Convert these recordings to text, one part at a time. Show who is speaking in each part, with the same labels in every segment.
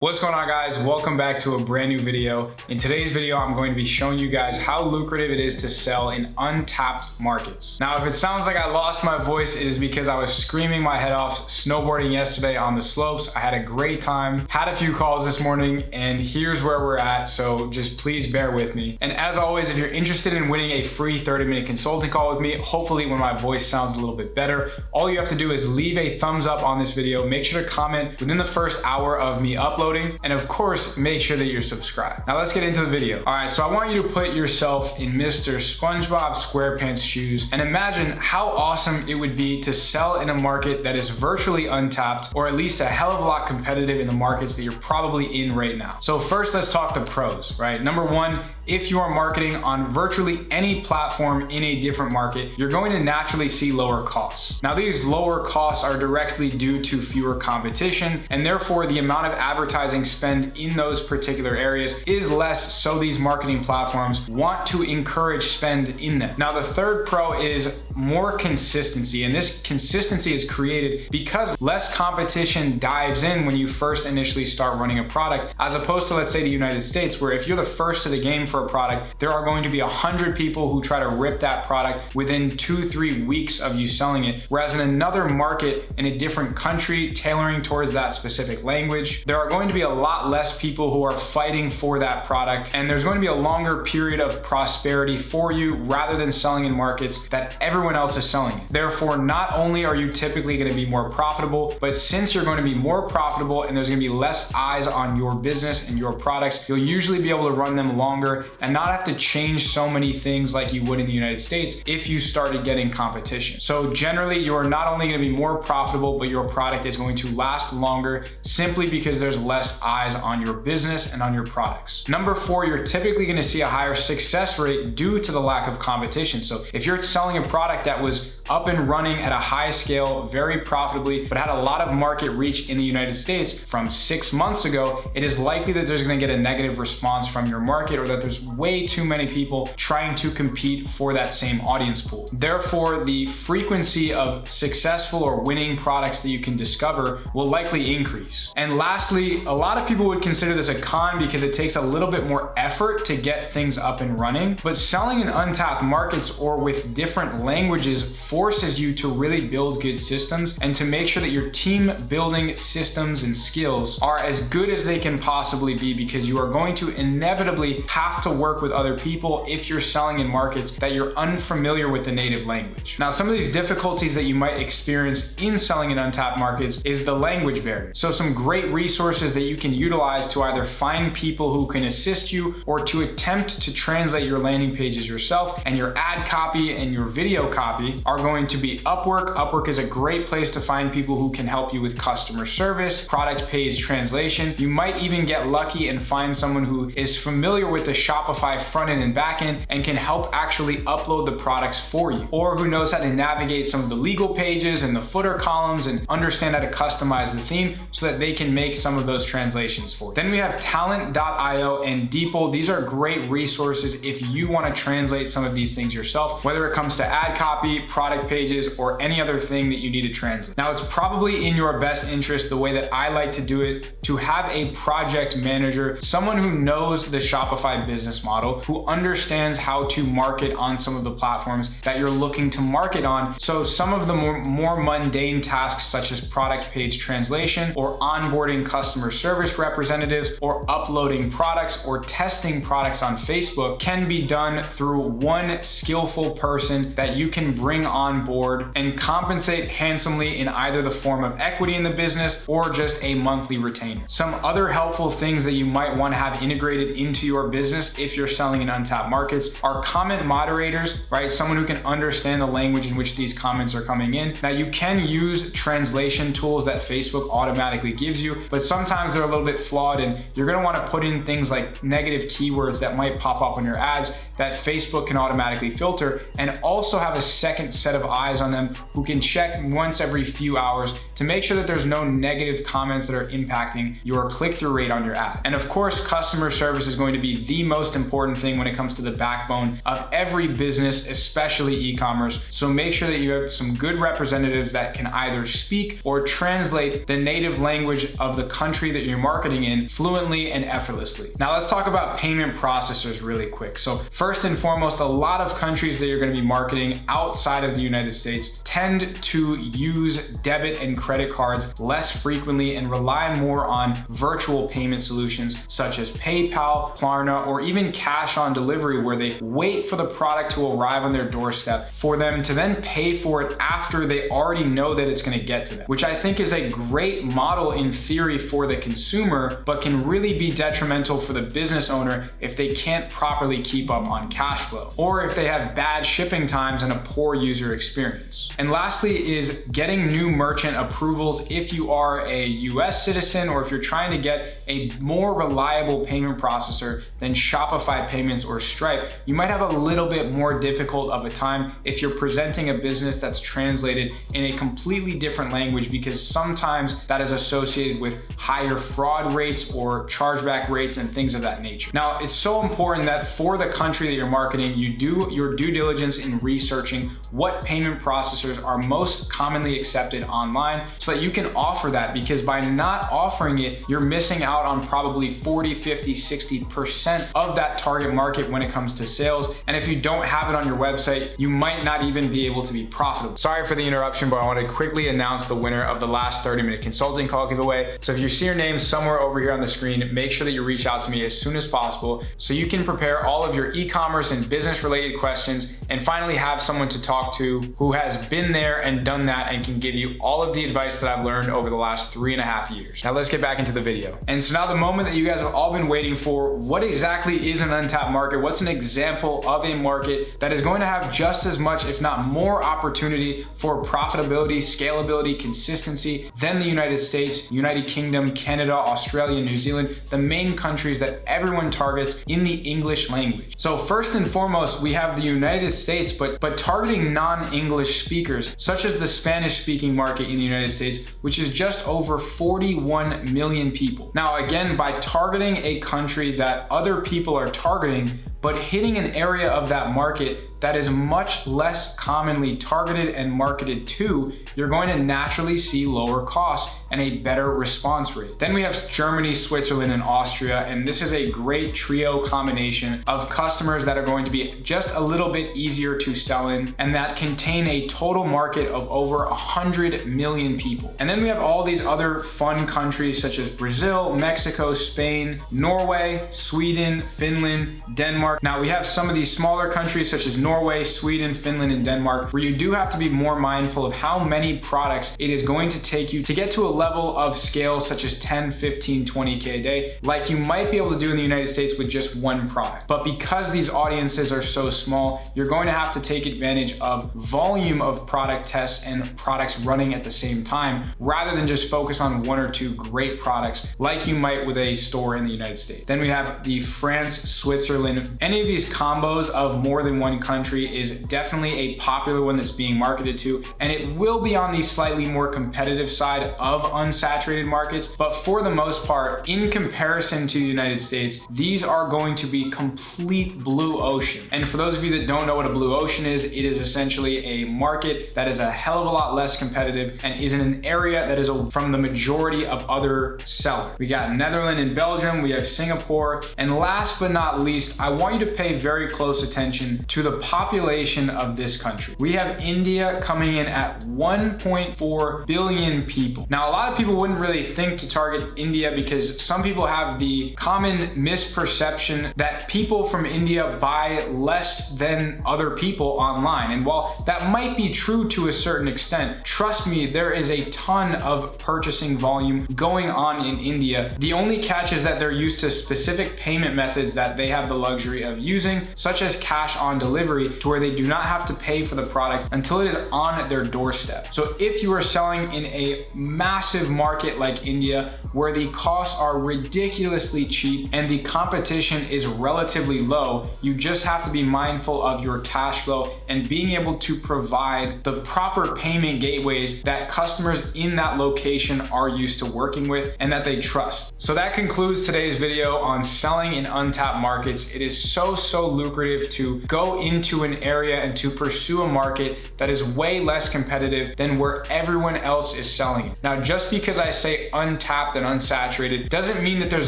Speaker 1: What's going on, guys? Welcome back to a brand new video. In today's video, I'm going to be showing you guys how lucrative it is to sell in untapped markets. Now, if it sounds like I lost my voice, it is because I was screaming my head off snowboarding yesterday on the slopes. I had a great time, had a few calls this morning, and here's where we're at. So just please bear with me. And as always, if you're interested in winning a free 30-minute consulting call with me, hopefully when my voice sounds a little bit better, all you have to do is leave a thumbs up on this video. Make sure to comment within the first hour of me uploading. And of course, make sure that you're subscribed. Now let's get into the video. All right, so I want you to put yourself in Mr. SpongeBob SquarePants shoes and imagine how awesome it would be to sell in a market that is virtually untapped, or at least a hell of a lot competitive in the markets that you're probably in right now. So first, let's talk the pros, right? Number one, if you are marketing on virtually any platform in a different market, you're going to naturally see lower costs. Now, these lower costs are directly due to fewer competition, and therefore the amount of advertising spend in those particular areas is less, so these marketing platforms want to encourage spend in them. Now, the third pro is more consistency, and this consistency is created because less competition dives in when you first initially start running a product, as opposed to, let's say, the United States, where if you're the first to the game for a product, there are going to be 100 people who try to rip that product within 2-3 weeks of you selling it. Whereas in another market in a different country, tailoring towards that specific language, there are going to be a lot less people who are fighting for that product, and there's going to be a longer period of prosperity for you rather than selling in markets that everyone else is selling in. Therefore, not only are you typically going to be more profitable, but since you're going to be more profitable and there's going to be less eyes on your business and your products, you'll usually be able to run them longer and not have to change so many things like you would in the United States if you started getting competition. So generally, you are not only going to be more profitable, but your product is going to last longer simply because there's less eyes on your business and on your products. Number four, you're typically going to see a higher success rate due to the lack of competition. So if you're selling a product that was up and running at a high scale, very profitably, but had a lot of market reach in the United States from 6 months ago, it is likely that there's going to get a negative response from your market, or that there's way too many people trying to compete for that same audience pool. Therefore, the frequency of successful or winning products that you can discover will likely increase. And lastly, a lot of people would consider this a con because it takes a little bit more effort to get things up and running, but selling in untapped markets or with different languages forces you to really build good systems and to make sure that your team building systems and skills are as good as they can possibly be, because you are going to inevitably have to work with other people if you're selling in markets that you're unfamiliar with the native language. Now, some of these difficulties that you might experience in selling in untapped markets is the language barrier. So some great resources that you can utilize to either find people who can assist you or to attempt to translate your landing pages yourself and your ad copy and your video copy are going to be Upwork. Upwork is a great place to find people who can help you with customer service, product page translation. You might even get lucky and find someone who is familiar with the Shopify front end and back end and can help actually upload the products for you, or who knows how to navigate some of the legal pages and the footer columns and understand how to customize the theme so that they can make some of those translations for you. Then we have talent.io and DeepL. These are great resources if you want to translate some of these things yourself, whether it comes to ad copy, product pages, or any other thing that you need to translate. Now, it's probably in your best interest, the way that I like to do it, to have a project manager, someone who knows the Shopify business model, who understands how to market on some of the platforms that you're looking to market on. So some of the more mundane tasks, such as product page translation or onboarding customer service representatives or uploading products or testing products on Facebook, can be done through one skillful person that you can bring on board and compensate handsomely in either the form of equity in the business or just a monthly retainer. Some other helpful things that you might want to have integrated into your business if you're selling in untapped markets are comment moderators, right? Someone who can understand the language in which these comments are coming in. Now, you can use translation tools that Facebook automatically gives you, but sometimes they're a little bit flawed, and you're going to want to put in things like negative keywords that might pop up on your ads that Facebook can automatically filter, and also have a second set of eyes on them who can check once every few hours to make sure that there's no negative comments that are impacting your click-through rate on your ad. And of course, customer service is going to be the most important thing when it comes to the backbone of every business, especially e-commerce. So make sure that you have some good representatives that can either speak or translate the native language of the country that you're marketing in fluently and effortlessly. Now let's talk about payment processors really quick. So first and foremost, a lot of countries that you're going to be marketing outside of the United States tend to use debit and credit cards less frequently and rely more on virtual payment solutions such as PayPal, Klarna, or even cash on delivery, where they wait for the product to arrive on their doorstep for them to then pay for it after they already know that it's going to get to them, which I think is a great model in theory for the consumer, but can really be detrimental for the business owner if they can't properly keep up on cash flow, or if they have bad shipping times and a poor user experience. And lastly is getting new merchant approvals if you are a US citizen, or if you're trying to get a more reliable payment processor than Shopify Payments or Stripe. You might have a little bit more difficult of a time if you're presenting a business that's translated in a completely different language, because sometimes that is associated with higher fraud rates or chargeback rates and things of that nature. Now, it's so important that for the country that you're marketing, you do your due diligence in researching what payment processors are most commonly accepted online so that you can offer that, because by not offering it, you're missing out on probably 40, 50, 60% of that target market when it comes to sales. And if you don't have it on your website, you might not even be able to be profitable. Sorry for the interruption, but I want to quickly announce the winner of the last 30-minute consulting call giveaway. So if you see your name somewhere over here on the screen, make sure that you reach out to me as soon as possible so you can prepare all of your e-commerce and business related questions, and finally have someone to talk to who has been there and done that and can give you all of the advice that I've learned over the last 3.5 years. Now let's get back into the video. And so now the moment that you guys have all been waiting for, what exactly is an untapped market? What's an example of a market that is going to have just as much, if not more, opportunity for profitability, scalability, consistency than the United States, United Kingdom, Canada, Australia, New Zealand, the main countries that everyone targets in the English language. So first and foremost, we have the United States, but targeting non-English speakers, such as the Spanish-speaking market in the United States, which is just over 41 million people. Now, again, by targeting a country that other people are targeting, but hitting an area of that market that is much less commonly targeted and marketed to, you're going to naturally see lower costs and a better response rate. Then we have Germany, Switzerland, and Austria, and this is a great trio combination of customers that are going to be just a little bit easier to sell in and that contain a total market of over 100 million people. And then we have all these other fun countries such as Brazil, Mexico, Spain, Norway, Sweden, Finland, Denmark. Now we have some of these smaller countries such as Norway, Sweden, Finland, and Denmark, where you do have to be more mindful of how many products it is going to take you to get to a level of scale such as 10, 15, 20K a day, like you might be able to do in the United States with just one product. But because these audiences are so small, you're going to have to take advantage of volume of product tests and products running at the same time, rather than just focus on one or two great products like you might with a store in the United States. Then we have the France, Switzerland. Any of these combos of more than one country is definitely a popular one that's being marketed to, and it will be on the slightly more competitive side of unsaturated markets. But for the most part, in comparison to the United States, these are going to be complete blue ocean. And for those of you that don't know what a blue ocean is, it is essentially a market that is a hell of a lot less competitive and is in an area that is from the majority of other sellers. We got Netherlands and Belgium, we have Singapore, and last but not least, I want you to pay very close attention to the population of this country. We have India coming in at 1.4 billion people. Now, a lot of people wouldn't really think to target India because some people have the common misperception that people from India buy less than other people online. And while that might be true to a certain extent, trust me, there is a ton of purchasing volume going on in India. The only catch is that they're used to specific payment methods that they have the luxury of using, such as cash on delivery, delivery to where they do not have to pay for the product until it is on their doorstep. So if you are selling in a massive market like India, where the costs are ridiculously cheap and the competition is relatively low, you just have to be mindful of your cash flow and being able to provide the proper payment gateways that customers in that location are used to working with and that they trust. So that concludes today's video on selling in untapped markets. It is so lucrative to go into an area and to pursue a market that is way less competitive than where everyone else is selling it. Now, just because I say untapped and unsaturated doesn't mean that there's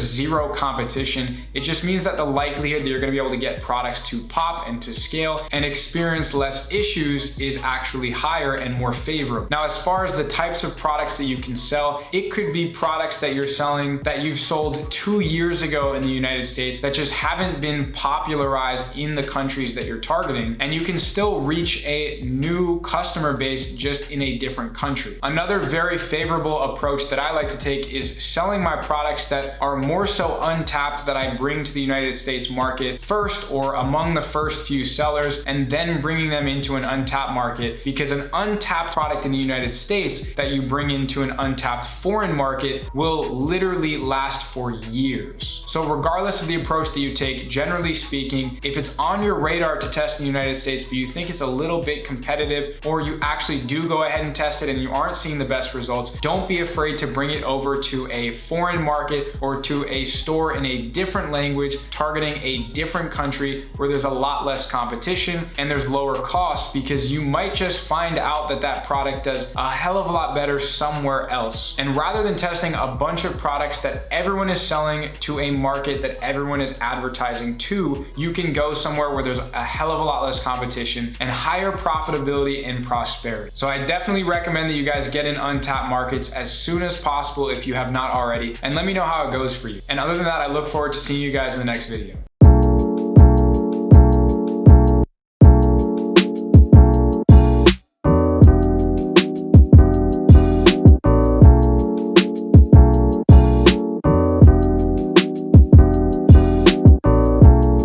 Speaker 1: zero competition. It just means that the likelihood that you're gonna be able to get products to pop and to scale and experience less issues is actually higher and more favorable. Now, as far as the types of products that you can sell, it could be products that you're selling that you've sold 2 years ago in the United States that just haven't been popularized in the countries that you're targeting, and you can still reach a new customer base just in a different country. Another very favorable approach that I like to take is selling my products that are more so untapped, that I bring to the United States market first or among the first few sellers, and then bringing them into an untapped market, because an untapped product in the United States that you bring into an untapped foreign market will literally last for years. So regardless of the approach that you take, generally speaking, if it's on your radar to test in the United States, but you think it's a little bit competitive, or you actually do go ahead and test it and you aren't seeing the best results, don't be afraid to bring it over to a foreign market or to a store in a different language targeting a different country where there's a lot less competition and there's lower costs, because you might just find out that that product does a hell of a lot better somewhere else. And rather than testing a bunch of products that everyone is selling to a market that everyone is advertising to, you can go somewhere where there's a hell of a lot less competition and higher profitability and prosperity. So I definitely recommend that you guys get in untapped markets as soon as possible if you have not already, and let me know how it goes for you. And other than that, I look forward to seeing you guys in the next video.